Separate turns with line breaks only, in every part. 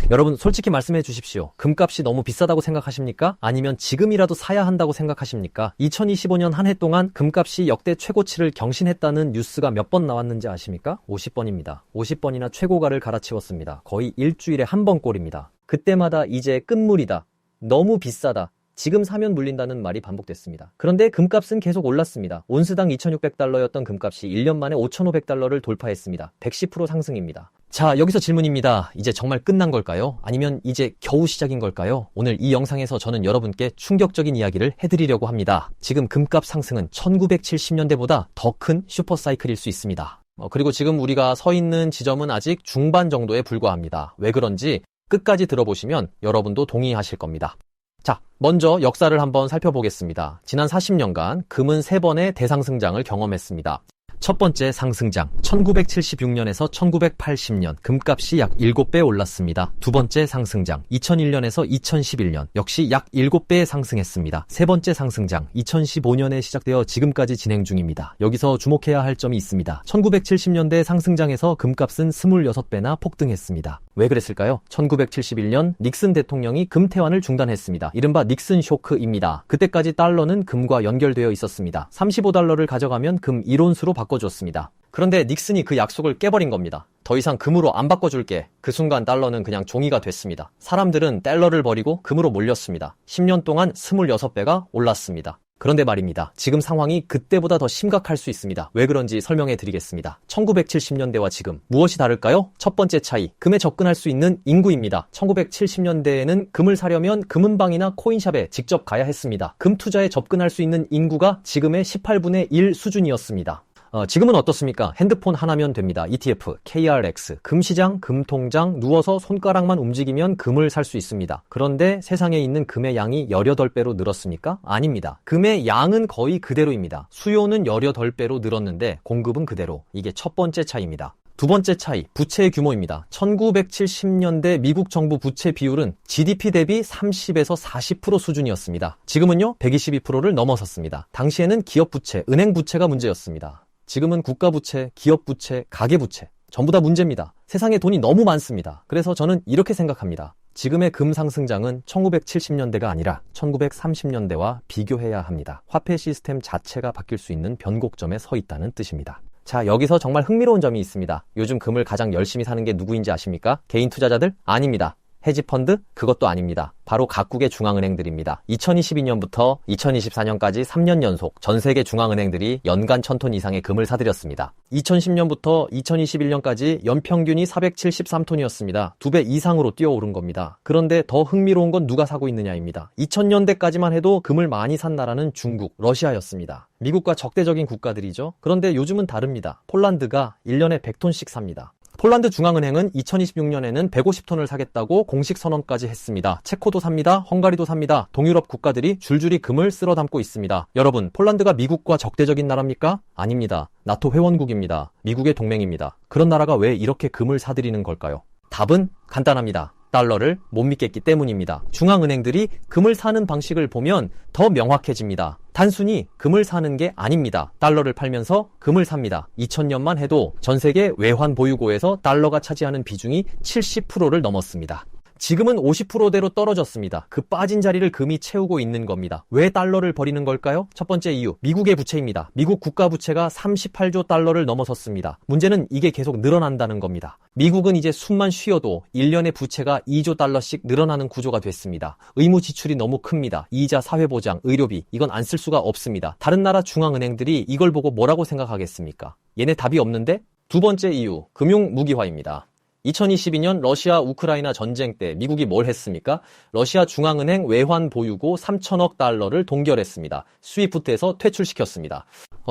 여러분 솔직히 말씀해 주십시오. 금값이 너무 비싸다고 생각하십니까? 아니면 지금이라도 사야 한다고 생각하십니까? 2025년 한 해 동안 금값이 역대 최고치를 경신했다는 뉴스가 몇 번 나왔는지 아십니까? 50번입니다. 50번이나 최고가를 갈아치웠습니다. 거의 일주일에 한 번 꼴입니다. 그때마다 이제 끝물이다. 너무 비싸다. 지금 사면 물린다는 말이 반복됐습니다. 그런데 금값은 계속 올랐습니다. 온스당 2,600달러였던 금값이 1년 만에 5,500달러를 돌파했습니다. 110% 상승입니다. 자, 여기서 질문입니다. 이제 정말 끝난 걸까요? 아니면 이제 겨우 시작인 걸까요? 오늘 이 영상에서 저는 여러분께 충격적인 이야기를 해드리려고 합니다. 지금 금값 상승은 1970년대보다 더 큰 슈퍼사이클일 수 있습니다. 그리고 지금 우리가 서 있는 지점은 아직 중반 정도에 불과합니다. 왜 그런지 끝까지 들어보시면 여러분도 동의하실 겁니다. 자, 먼저 역사를 한번 살펴보겠습니다. 지난 40년간 금은 3번의 대상승장을 경험했습니다. 첫 번째 상승장, 1976년에서 1980년 금값이 약 7배 올랐습니다. 두 번째 상승장, 2001년에서 2011년 역시 약 7배 상승했습니다. 세 번째 상승장, 2015년에 시작되어 지금까지 진행 중입니다. 여기서 주목해야 할 점이 있습니다. 1970년대 상승장에서 금값은 26배나 폭등했습니다. 왜 그랬을까요? 1971년 닉슨 대통령이 금 태환을 중단했습니다. 이른바 닉슨 쇼크입니다. 그때까지 달러는 금과 연결되어 있었습니다. 35달러를 가져가면 금 1온수로 바꿔줬습니다. 그런데 닉슨이 그 약속을 깨버린 겁니다. 더 이상 금으로 안 바꿔줄게. 그 순간 달러는 그냥 종이가 됐습니다. 사람들은 달러를 버리고 금으로 몰렸습니다. 10년 동안 26배가 올랐습니다. 그런데 말입니다. 지금 상황이 그때보다 더 심각할 수 있습니다. 왜 그런지 설명해 드리겠습니다. 1970년대와 지금 무엇이 다를까요? 첫 번째 차이, 금에 접근할 수 있는 인구입니다. 1970년대에는 금을 사려면 금은방이나 코인샵에 직접 가야 했습니다. 금 투자에 접근할 수 있는 인구가 지금의 18분의 1 수준이었습니다. 지금은 어떻습니까? 핸드폰 하나면 됩니다. ETF, KRX, 금시장, 금통장, 누워서 손가락만 움직이면 금을 살 수 있습니다. 그런데 세상에 있는 금의 양이 18배로 늘었습니까? 아닙니다. 금의 양은 거의 그대로입니다. 수요는 18배로 늘었는데 공급은 그대로. 이게 첫 번째 차이입니다. 두 번째 차이, 부채의 규모입니다. 1970년대 미국 정부 부채 비율은 GDP 대비 30에서 40% 수준이었습니다. 지금은요, 122%를 넘어섰습니다. 당시에는 기업 부채, 은행 부채가 문제였습니다. 지금은 국가 부채, 기업 부채, 가계 부채 전부 다 문제입니다. 세상에 돈이 너무 많습니다. 그래서 저는 이렇게 생각합니다. 지금의 금 상승장은 1970년대가 아니라 1930년대와 비교해야 합니다. 화폐 시스템 자체가 바뀔 수 있는 변곡점에 서 있다는 뜻입니다. 자, 여기서 정말 흥미로운 점이 있습니다. 요즘 금을 가장 열심히 사는 게 누구인지 아십니까? 개인 투자자들? 아닙니다. 헤지펀드? 그것도 아닙니다. 바로 각국의 중앙은행들입니다. 2022년부터 2024년까지 3년 연속 전 세계 중앙은행들이 연간 1,000톤 이상의 금을 사들였습니다. 2010년부터 2021년까지 연평균이 473톤이었습니다. 2배 이상으로 뛰어오른 겁니다. 그런데 더 흥미로운 건 누가 사고 있느냐입니다. 2000년대까지만 해도 금을 많이 산 나라는 중국, 러시아였습니다. 미국과 적대적인 국가들이죠. 그런데 요즘은 다릅니다. 폴란드가 1년에 100톤씩 삽니다. 폴란드 중앙은행은 2026년에는 150톤을 사겠다고 공식 선언까지 했습니다. 체코도 삽니다. 헝가리도 삽니다. 동유럽 국가들이 줄줄이 금을 쓸어 담고 있습니다. 여러분, 폴란드가 미국과 적대적인 나라입니까? 아닙니다. 나토 회원국입니다. 미국의 동맹입니다. 그런 나라가 왜 이렇게 금을 사들이는 걸까요? 답은 간단합니다. 달러를 못 믿겠기 때문입니다. 중앙은행들이 금을 사는 방식을 보면 더 명확해집니다. 단순히 금을 사는 게 아닙니다. 달러를 팔면서 금을 삽니다. 2000년만 해도 전 세계 외환 보유고에서 달러가 차지하는 비중이 70%를 넘었습니다. 지금은 50%대로 떨어졌습니다. 그 빠진 자리를 금이 채우고 있는 겁니다. 왜 달러를 버리는 걸까요? 첫 번째 이유, 미국의 부채입니다. 미국 국가 부채가 38조 달러를 넘어섰습니다. 문제는 이게 계속 늘어난다는 겁니다. 미국은 이제 숨만 쉬어도 1년의 부채가 2조 달러씩 늘어나는 구조가 됐습니다. 의무 지출이 너무 큽니다. 이자, 사회보장, 의료비, 이건 안 쓸 수가 없습니다. 다른 나라 중앙은행들이 이걸 보고 뭐라고 생각하겠습니까? 얘네 답이 없는데? 두 번째 이유, 금융 무기화입니다. 2022년 러시아 우크라이나 전쟁 때 미국이 뭘 했습니까? 러시아 중앙은행 외환 보유고 3천억 달러를 동결했습니다. 스위프트에서 퇴출시켰습니다.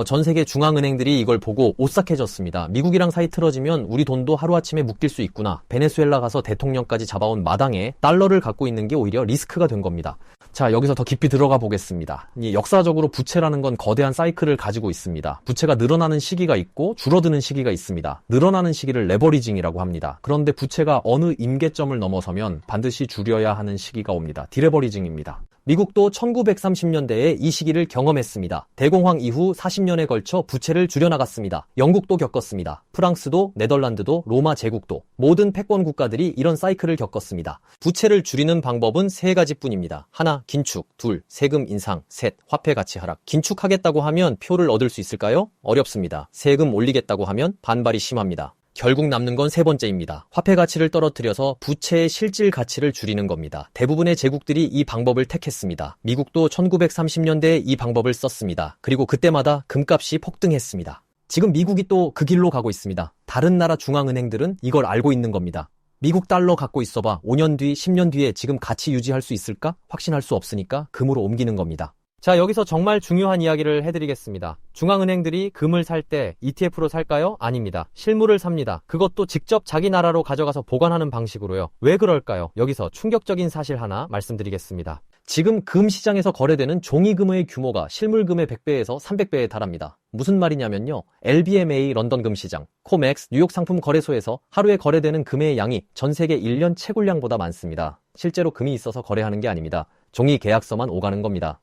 전 세계 중앙은행들이 이걸 보고 오싹해졌습니다. 미국이랑 사이 틀어지면 우리 돈도 하루아침에 묶일 수 있구나. 베네수엘라 가서 대통령까지 잡아온 마당에 달러를 갖고 있는 게 오히려 리스크가 된 겁니다. 자, 여기서 더 깊이 들어가 보겠습니다. 역사적으로 부채라는 건 거대한 사이클을 가지고 있습니다. 부채가 늘어나는 시기가 있고 줄어드는 시기가 있습니다. 늘어나는 시기를 레버리징이라고 합니다. 그런데 부채가 어느 임계점을 넘어서면 반드시 줄여야 하는 시기가 옵니다. 디레버리징입니다. 미국도 1930년대에 이 시기를 경험했습니다. 대공황 이후 40년에 걸쳐 부채를 줄여나갔습니다. 영국도 겪었습니다. 프랑스도, 네덜란드도, 로마 제국도 모든 패권 국가들이 이런 사이클을 겪었습니다. 부채를 줄이는 방법은 세 가지뿐입니다. 하나, 긴축. 둘, 세금 인상. 셋, 화폐 가치 하락. 긴축하겠다고 하면 표를 얻을 수 있을까요? 어렵습니다. 세금 올리겠다고 하면 반발이 심합니다. 결국 남는 건 세 번째입니다. 화폐 가치를 떨어뜨려서 부채의 실질 가치를 줄이는 겁니다. 대부분의 제국들이 이 방법을 택했습니다. 미국도 1930년대에 이 방법을 썼습니다. 그리고 그때마다 금값이 폭등했습니다. 지금 미국이 또 그 길로 가고 있습니다. 다른 나라 중앙은행들은 이걸 알고 있는 겁니다. 미국 달러 갖고 있어봐 5년 뒤, 10년 뒤에 지금 가치 유지할 수 있을까? 확신할 수 없으니까 금으로 옮기는 겁니다. 자, 여기서 정말 중요한 이야기를 해드리겠습니다. 중앙은행들이 금을 살 때 ETF로 살까요? 아닙니다. 실물을 삽니다. 그것도 직접 자기 나라로 가져가서 보관하는 방식으로요. 왜 그럴까요? 여기서 충격적인 사실 하나 말씀드리겠습니다. 지금 금 시장에서 거래되는 종이금의 규모가 실물금의 100배에서 300배에 달합니다. 무슨 말이냐면요. LBMA 런던 금시장, 코맥스 뉴욕 상품 거래소에서 하루에 거래되는 금의 양이 전 세계 1년 채굴량보다 많습니다. 실제로 금이 있어서 거래하는 게 아닙니다. 종이 계약서만 오가는 겁니다.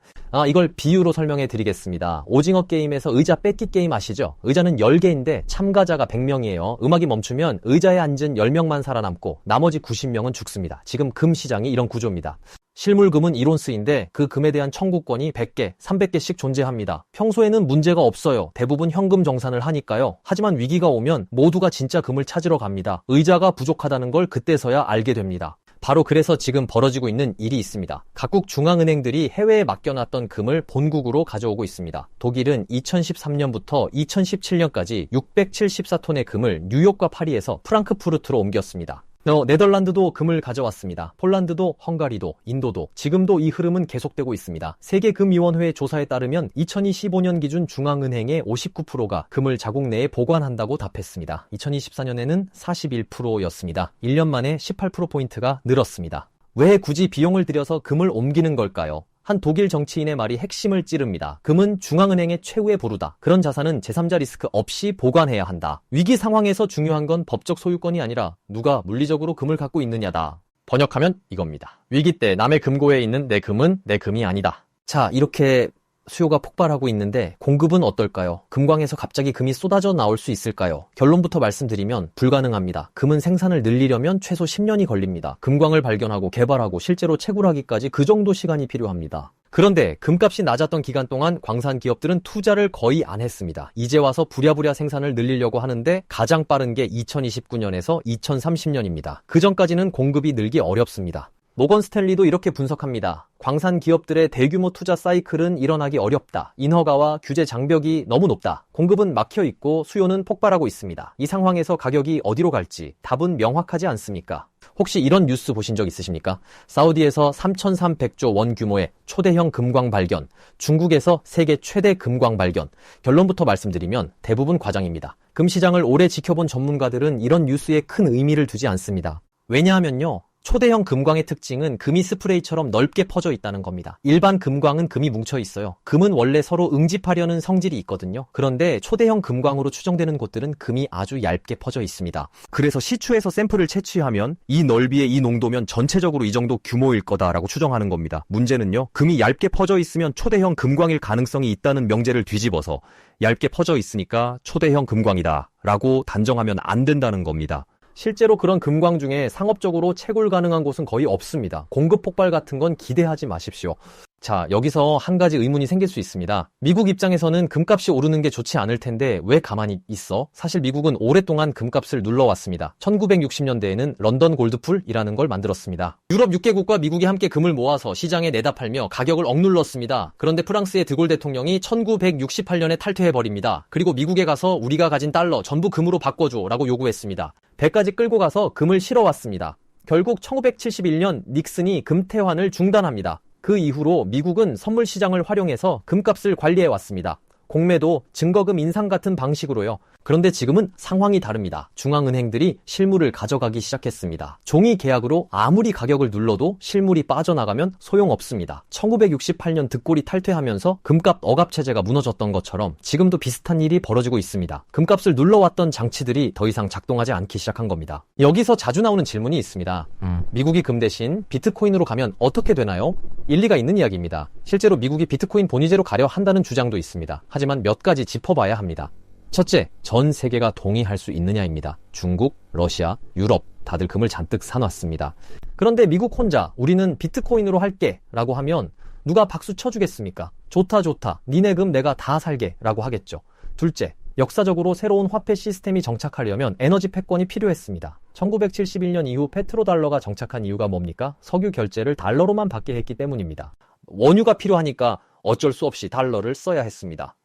이걸 비유로 설명해 드리겠습니다. 오징어 게임에서 의자 뺏기 게임 아시죠? 의자는 10개인데 참가자가 100명이에요. 음악이 멈추면 의자에 앉은 10명만 살아남고 나머지 90명은 죽습니다. 지금 금 시장이 이런 구조입니다. 실물금은 이론스인데 그 금에 대한 청구권이 100개, 300개씩 존재합니다. 평소에는 문제가 없어요. 대부분 현금 정산을 하니까요. 하지만 위기가 오면 모두가 진짜 금을 찾으러 갑니다. 의자가 부족하다는 걸 그때서야 알게 됩니다. 바로 그래서 지금 벌어지고 있는 일이 있습니다. 각국 중앙은행들이 해외에 맡겨놨던 금을 본국으로 가져오고 있습니다. 독일은 2013년부터 2017년까지 674톤의 금을 뉴욕과 파리에서 프랑크푸르트로 옮겼습니다. 네덜란드도 금을 가져왔습니다. 폴란드도, 헝가리도, 인도도 지금도 이 흐름은 계속되고 있습니다. 세계금위원회 조사에 따르면 2025년 기준 중앙은행의 59%가 금을 자국 내에 보관한다고 답했습니다. 2024년에는 41%였습니다. 1년 만에 18%포인트가 늘었습니다. 왜 굳이 비용을 들여서 금을 옮기는 걸까요? 한 독일 정치인의 말이 핵심을 찌릅니다. 금은 중앙은행의 최후의 보루다. 그런 자산은 제3자 리스크 없이 보관해야 한다. 위기 상황에서 중요한 건 법적 소유권이 아니라 누가 물리적으로 금을 갖고 있느냐다. 번역하면 이겁니다. 위기 때 남의 금고에 있는 내 금은 내 금이 아니다. 자, 이렇게 수요가 폭발하고 있는데 공급은 어떨까요? 금광에서 갑자기 금이 쏟아져 나올 수 있을까요? 결론부터 말씀드리면 불가능합니다. 금은 생산을 늘리려면 최소 10년이 걸립니다. 금광을 발견하고 개발하고 실제로 채굴하기까지 그 정도 시간이 필요합니다. 그런데 금값이 낮았던 기간 동안 광산 기업들은 투자를 거의 안 했습니다. 이제 와서 부랴부랴 생산을 늘리려고 하는데 가장 빠른 게 2029년에서 2030년입니다. 그 전까지는 공급이 늘기 어렵습니다. 모건 스탠리도 이렇게 분석합니다. 광산 기업들의 대규모 투자 사이클은 일어나기 어렵다. 인허가와 규제 장벽이 너무 높다. 공급은 막혀 있고 수요는 폭발하고 있습니다. 이 상황에서 가격이 어디로 갈지 답은 명확하지 않습니까? 혹시 이런 뉴스 보신 적 있으십니까? 사우디에서 3,300조 원 규모의 초대형 금광 발견, 중국에서 세계 최대 금광 발견. 결론부터 말씀드리면 대부분 과장입니다. 금시장을 오래 지켜본 전문가들은 이런 뉴스에 큰 의미를 두지 않습니다. 왜냐하면요. 초대형 금광의 특징은 금이 스프레이처럼 넓게 퍼져 있다는 겁니다. 일반 금광은 금이 뭉쳐 있어요. 금은 원래 서로 응집하려는 성질이 있거든요. 그런데 초대형 금광으로 추정되는 곳들은 금이 아주 얇게 퍼져 있습니다.
그래서 시추에서 샘플을 채취하면 이 넓이의 이 농도면 전체적으로 이 정도 규모일 거다라고 추정하는 겁니다. 문제는요. 금이 얇게 퍼져 있으면 초대형 금광일 가능성이 있다는 명제를 뒤집어서 얇게 퍼져 있으니까 초대형 금광이다 라고 단정하면 안 된다는 겁니다.
실제로 그런 금광 중에 상업적으로 채굴 가능한 곳은 거의 없습니다. 공급 폭발 같은 건 기대하지 마십시오. 자, 여기서 한 가지 의문이 생길 수 있습니다. 미국 입장에서는 금값이 오르는 게 좋지 않을 텐데 왜 가만히 있어? 사실 미국은 오랫동안 금값을 눌러왔습니다. 1960년대에는 런던 골드풀이라는 걸 만들었습니다. 유럽 6개국과 미국이 함께 금을 모아서 시장에 내다 팔며 가격을 억눌렀습니다. 그런데 프랑스의 드골 대통령이 1968년에 탈퇴해버립니다. 그리고 미국에 가서 우리가 가진 달러 전부 금으로 바꿔줘 라고 요구했습니다. 배까지 끌고 가서 금을 실어왔습니다. 결국 1971년 닉슨이 금태환을 중단합니다. 그 이후로 미국은 선물 시장을 활용해서 금값을 관리해왔습니다. 공매도, 증거금 인상 같은 방식으로요. 그런데 지금은 상황이 다릅니다. 중앙은행들이 실물을 가져가기 시작했습니다. 종이 계약으로 아무리 가격을 눌러도 실물이 빠져나가면 소용없습니다. 1968년 득골이 탈퇴하면서 금값 억압 체제가 무너졌던 것처럼 지금도 비슷한 일이 벌어지고 있습니다. 금값을 눌러왔던 장치들이 더 이상 작동하지 않기 시작한 겁니다. 여기서 자주 나오는 질문이 있습니다. 미국이 금 대신 비트코인으로 가면 어떻게 되나요? 일리가 있는 이야기입니다. 실제로 미국이 비트코인 본위제로 가려 한다는 주장도 있습니다. 하지만 몇 가지 짚어봐야 합니다. 첫째, 전 세계가 동의할 수 있느냐입니다. 중국, 러시아, 유럽 다들 금을 잔뜩 사놨습니다. 그런데 미국 혼자 우리는 비트코인으로 할게 라고 하면 누가 박수 쳐주겠습니까? 좋다 좋다, 니네 금 내가 다 살게 라고 하겠죠. 둘째, 역사적으로 새로운 화폐 시스템이 정착하려면 에너지 패권이 필요했습니다. 1971년 이후 페트로달러가 정착한 이유가 뭡니까? 석유 결제를 달러로만 받게 했기 때문입니다. 원유가 필요하니까 어쩔 수 없이 달러를 써야 했습니다.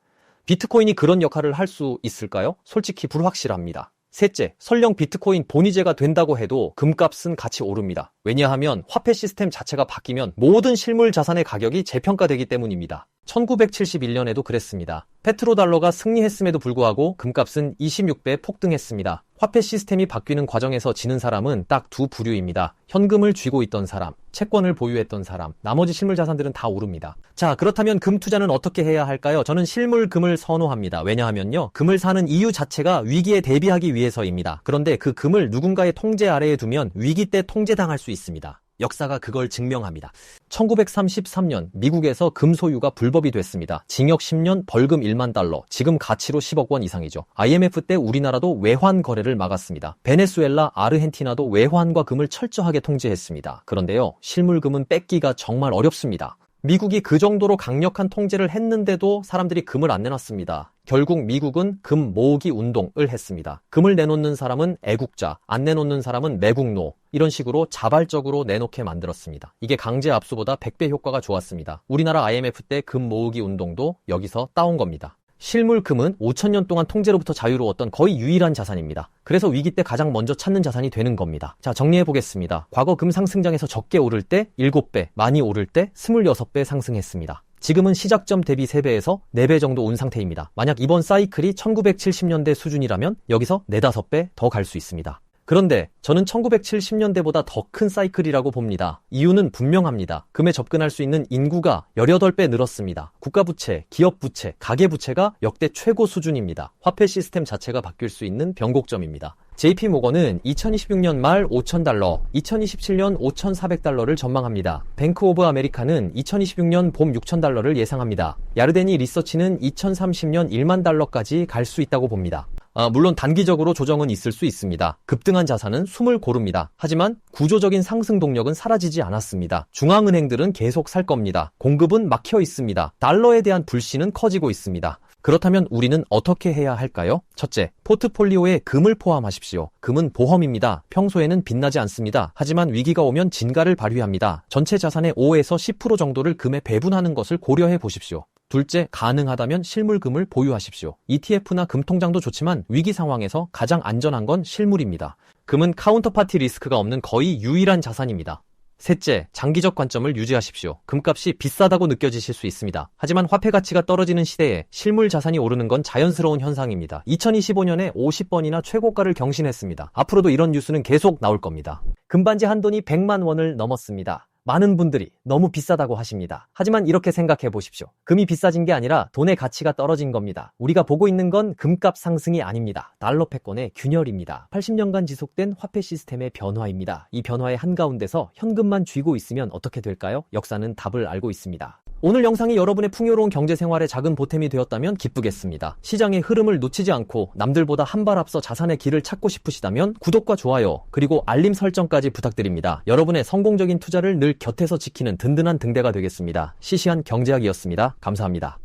비트코인이 그런 역할을 할 수 있을까요? 솔직히 불확실합니다. 셋째, 설령 비트코인 본위제가 된다고 해도 금값은 같이 오릅니다. 왜냐하면 화폐 시스템 자체가 바뀌면 모든 실물 자산의 가격이 재평가되기 때문입니다. 1971년에도 그랬습니다. 페트로달러가 승리했음에도 불구하고 금값은 26배 폭등했습니다. 화폐 시스템이 바뀌는 과정에서 지는 사람은 딱 두 부류입니다. 현금을 쥐고 있던 사람, 채권을 보유했던 사람, 나머지 실물 자산들은 다 오릅니다. 자, 그렇다면 금 투자는 어떻게 해야 할까요? 저는 실물 금을 선호합니다. 왜냐하면요, 금을 사는 이유 자체가 위기에 대비하기 위해서입니다. 그런데 그 금을 누군가의 통제 아래에 두면 위기 때 통제당할 수 있습니다. 역사가 그걸 증명합니다. 1933년 미국에서 금 소유가 불법이 됐습니다. 징역 10년, 벌금 1만 달러, 지금 가치로 10억 원 이상이죠. IMF 때 우리나라도 외환 거래를 막았습니다. 베네수엘라, 아르헨티나도 외환과 금을 철저하게 통제했습니다. 그런데요, 실물금은 뺏기가 정말 어렵습니다. 미국이 그 정도로 강력한 통제를 했는데도 사람들이 금을 안 내놨습니다. 결국 미국은 금 모으기 운동을 했습니다. 금을 내놓는 사람은 애국자, 안 내놓는 사람은 매국노, 이런 식으로 자발적으로 내놓게 만들었습니다. 이게 강제 압수보다 100배 효과가 좋았습니다. 우리나라 IMF 때 금 모으기 운동도 여기서 따온 겁니다. 실물 금은 5,000년 동안 통제로부터 자유로웠던 거의 유일한 자산입니다. 그래서 위기 때 가장 먼저 찾는 자산이 되는 겁니다. 자, 정리해 보겠습니다. 과거 금 상승장에서 적게 오를 때 7배, 많이 오를 때 26배 상승했습니다. 지금은 시작점 대비 3배에서 4배 정도 온 상태입니다. 만약 이번 사이클이 1970년대 수준이라면 여기서 4, 5배 더 갈 수 있습니다. 그런데 저는 1970년대보다 더 큰 사이클이라고 봅니다. 이유는 분명합니다. 금에 접근할 수 있는 인구가 18배 늘었습니다. 국가부채, 기업부채, 가계부채가 역대 최고 수준입니다. 화폐 시스템 자체가 바뀔 수 있는 변곡점입니다. JP모건은 2026년 말 5,000달러, 2027년 5,400달러를 전망합니다. 뱅크 오브 아메리카는 2026년 봄 6,000달러를 예상합니다. 야르데니 리서치는 2030년 1만 달러까지 갈 수 있다고 봅니다. 물론 단기적으로 조정은 있을 수 있습니다. 급등한 자산은 숨을 고릅니다. 하지만 구조적인 상승 동력은 사라지지 않았습니다. 중앙은행들은 계속 살 겁니다. 공급은 막혀 있습니다. 달러에 대한 불신은 커지고 있습니다. 그렇다면 우리는 어떻게 해야 할까요? 첫째, 포트폴리오에 금을 포함하십시오. 금은 보험입니다. 평소에는 빛나지 않습니다. 하지만 위기가 오면 진가를 발휘합니다. 전체 자산의 5에서 10% 정도를 금에 배분하는 것을 고려해 보십시오. 둘째, 가능하다면 실물금을 보유하십시오. ETF나 금통장도 좋지만 위기 상황에서 가장 안전한 건 실물입니다. 금은 카운터파티 리스크가 없는 거의 유일한 자산입니다. 셋째, 장기적 관점을 유지하십시오. 금값이 비싸다고 느껴지실 수 있습니다. 하지만 화폐 가치가 떨어지는 시대에 실물 자산이 오르는 건 자연스러운 현상입니다. 2025년에 50번이나 최고가를 경신했습니다. 앞으로도 이런 뉴스는 계속 나올 겁니다. 금반지 한 돈이 100만 원을 넘었습니다. 많은 분들이 너무 비싸다고 하십니다. 하지만 이렇게 생각해 보십시오. 금이 비싸진 게 아니라 돈의 가치가 떨어진 겁니다. 우리가 보고 있는 건 금값 상승이 아닙니다. 달러 패권의 균열입니다. 80년간 지속된 화폐 시스템의 변화입니다. 이 변화의 한가운데서 현금만 쥐고 있으면 어떻게 될까요? 역사는 답을 알고 있습니다. 오늘 영상이 여러분의 풍요로운 경제생활에 작은 보탬이 되었다면 기쁘겠습니다. 시장의 흐름을 놓치지 않고 남들보다 한 발 앞서 자산의 길을 찾고 싶으시다면 구독과 좋아요 그리고 알림 설정까지 부탁드립니다. 여러분의 성공적인 투자를 늘 곁에서 지키는 든든한 등대가 되겠습니다. 시시한 경제학이었습니다. 감사합니다.